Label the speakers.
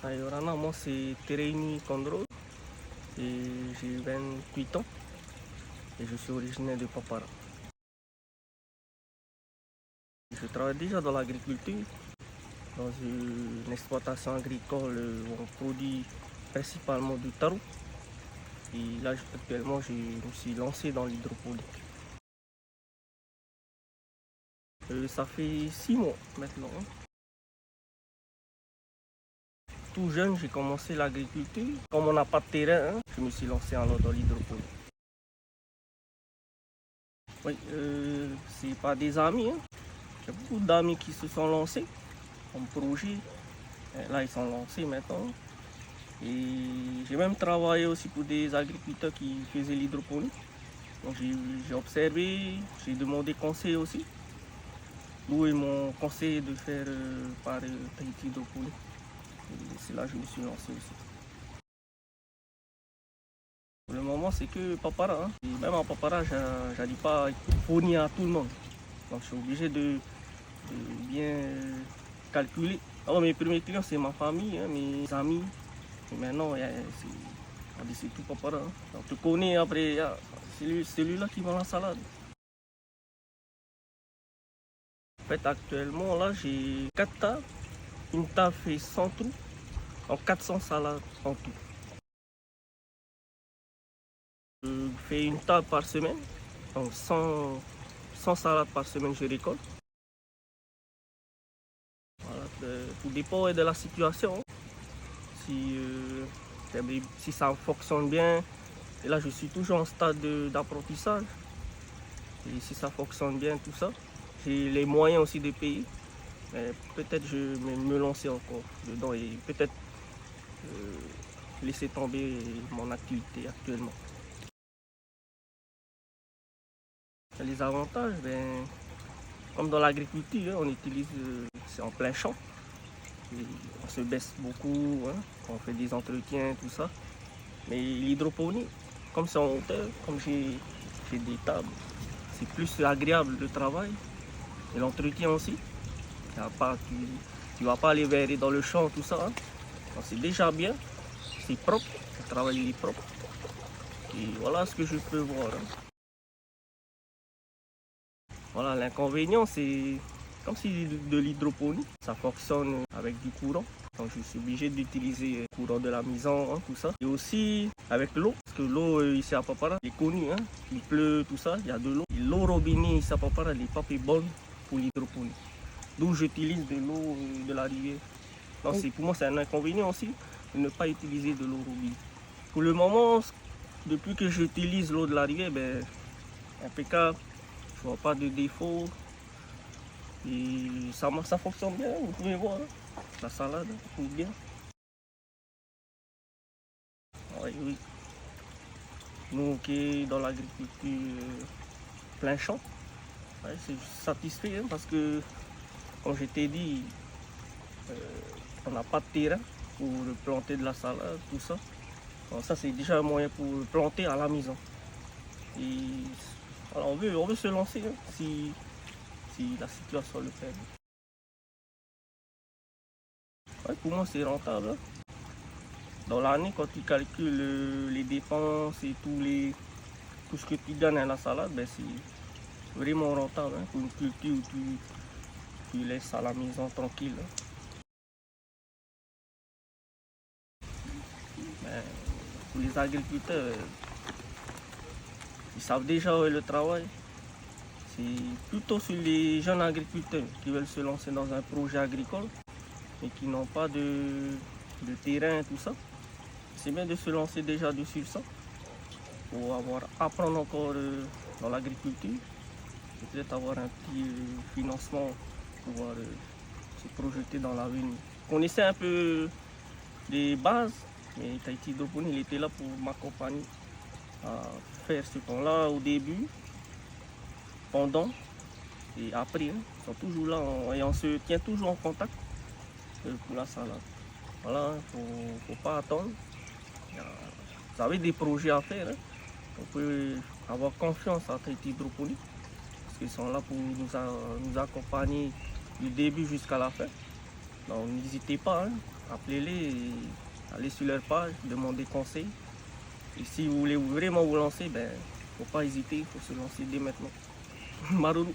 Speaker 1: Sayurana, moi c'est Tereini Kondro et j'ai 28 ans et je suis originaire de Papara. Je travaille déjà dans l'agriculture, dans une exploitation agricole où on produit principalement du tarou. Et là actuellement je me suis lancé dans l'hydroponique. Ça fait 6 mois maintenant. Tout jeune, j'ai commencé l'agriculture. Comme on n'a pas de terrain, je me suis lancé alors dans l'hydroponique. Oui, c'est pas des amis. Il y a beaucoup d'amis qui se sont lancés en projet. Et là, ils sont lancés maintenant. Et j'ai même travaillé aussi pour des agriculteurs qui faisaient l'hydroponique. Donc j'ai observé, j'ai demandé conseil aussi. Où ils m'ont conseillé de faire par l'hydroponique. Et c'est là que je me suis lancé aussi. Pour le moment, c'est que Papara. Et même en Papara, je n'arrive pas à fournir à tout le monde. Donc je suis obligé de bien calculer. Alors, mes premiers clients, c'est ma famille, mes amis. Et maintenant, c'est tout Papara. On te connaît après, c'est celui-là qui vend la salade. En fait, actuellement, là, j'ai 4 tables. Une table fait 100 trous, donc 400 salades en tout. Je fais une table par semaine, donc 100 salades par semaine, je récolte. Voilà, tout dépend de la situation. Si ça fonctionne bien, et là je suis toujours en stade d'apprentissage. Et si ça fonctionne bien, tout ça, j'ai les moyens aussi de payer. Peut-être je vais me lancer encore dedans et peut-être laisser tomber mon activité actuellement. Les avantages, comme dans l'agriculture, on utilise, c'est en plein champ. Et on se baisse beaucoup, on fait des entretiens, tout ça. Mais l'hydroponie, comme c'est en hauteur, comme j'ai des tables, c'est plus agréable le travail et l'entretien aussi. Tu ne vas pas aller verrer dans le champ, tout ça. C'est déjà bien, c'est propre, le travail est propre. Et voilà ce que je peux voir. Voilà, l'inconvénient, c'est comme si de l'hydroponie, ça fonctionne avec du courant. Donc je suis obligé d'utiliser le courant de la maison, tout ça. Et aussi avec l'eau, parce que l'eau ici à Papara, est connue, il pleut, tout ça, il y a de l'eau. L'eau robinet ici à Papara, elle n'est pas bonne pour l'hydroponie. D'où j'utilise de l'eau de la rivière. Donc pour moi, c'est un inconvénient aussi de ne pas utiliser de l'eau robinet. Pour le moment, depuis que j'utilise l'eau de la rivière, impeccable, je vois pas de défaut. Et ça fonctionne bien, vous pouvez voir. La salade, tout bien. Oui, oui. Nous qui dans l'agriculture plein champ, c'est satisfait parce que, comme je t'ai dit, on n'a pas de terrain pour planter de la salade, tout ça. Alors ça, c'est déjà un moyen pour planter à la maison. Et alors, on veut se lancer si la situation le permet. Ouais, pour moi, c'est rentable. Dans l'année, quand tu calcules les dépenses et tout ce que tu gagnes à la salade, c'est vraiment rentable pour une culture où tu laisses à la maison tranquille. Pour les agriculteurs, ils savent déjà où est le travail. C'est plutôt sur les jeunes agriculteurs qui veulent se lancer dans un projet agricole et qui n'ont pas de terrain et tout ça. C'est bien de se lancer déjà dessus ça pour apprendre encore dans l'agriculture, peut-être avoir un petit financement pour pouvoir se projeter dans l'avenir. Je connaissais un peu les bases, mais Tahiti Hydroponique il était là pour m'accompagner à faire ce temps-là au début, pendant et après. Ils sont toujours là et on se tient toujours en contact pour la salade. Voilà, il ne faut pas attendre. Vous avez des projets à faire, vous pouvez avoir confiance à Tahiti Hydroponique parce qu'ils sont là pour nous accompagner du début jusqu'à la fin. Donc n'hésitez pas, hein, appelez-les, et allez sur leur page, demandez conseil. Et si vous voulez vraiment vous lancer, ben faut pas hésiter, il faut se lancer dès maintenant. Maruru.